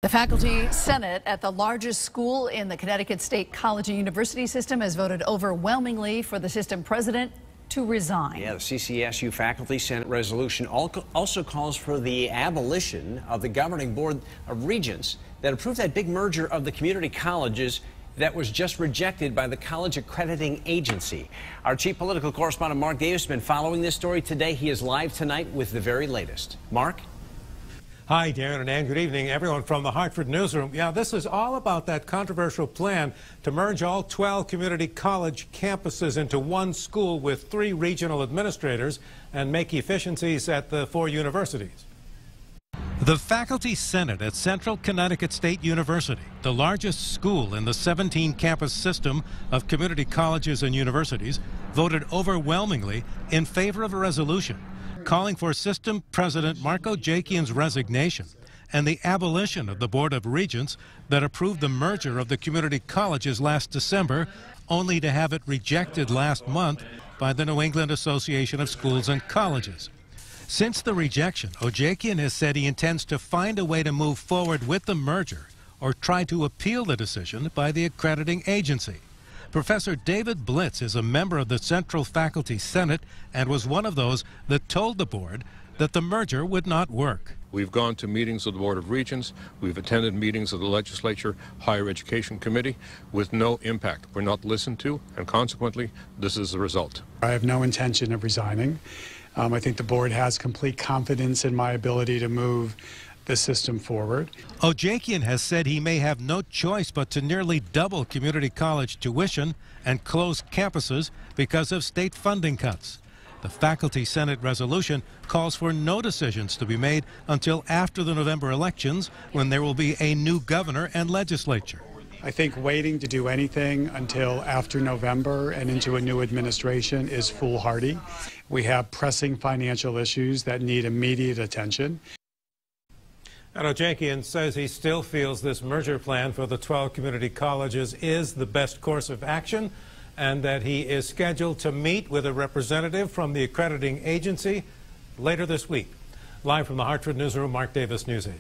The Faculty Senate at the largest school in the Connecticut State College and University system has voted overwhelmingly for the system president to resign. Yeah, the CSCU Faculty Senate resolution also calls for the abolition of the governing board of regents that approved that big merger of the community colleges that was just rejected by the college accrediting agency. Our chief political correspondent Mark Davis has been following this story today. He is live tonight with the very latest. Mark? Hi, Darren and Ann. Good evening, everyone from the Hartford newsroom. Yeah, this is all about that controversial plan to merge all 12 community college campuses into one school with 3 regional administrators and make efficiencies at the 4 universities. The Faculty Senate at Central Connecticut State University, the largest school in the 17-campus system of community colleges and universities, voted overwhelmingly in favor of a resolution calling for System President Mark Ojakian's resignation and the abolition of the Board of Regents that approved the merger of the community colleges last December, only to have it rejected last month by the New England Association of Schools and Colleges. Since the rejection, Ojakian has said he intends to find a way to move forward with the merger or try to appeal the decision by the accrediting agency. Professor David Blitz is a member of the Central Faculty Senate and was one of those that told the board that the merger would not work. We've gone to meetings of the Board of Regents. We've attended meetings of the Legislature Higher Education Committee with no impact. We're not listened to, and consequently, this is the result. I have no intention of resigning. I think the board has complete confidence in my ability to move the system forward. Ojakian has said he may have no choice but to nearly double community college tuition and close campuses because of state funding cuts. The Faculty Senate resolution calls for no decisions to be made until after the November elections, when there will be a new governor and legislature. I think waiting to do anything until after November and into a new administration is foolhardy. We have pressing financial issues that need immediate attention. And Ojakian says he still feels this merger plan for the 12 community colleges is the best course of action, and that he is scheduled to meet with a representative from the accrediting agency later this week. Live from the Hartford newsroom, Mark Davis, News 8.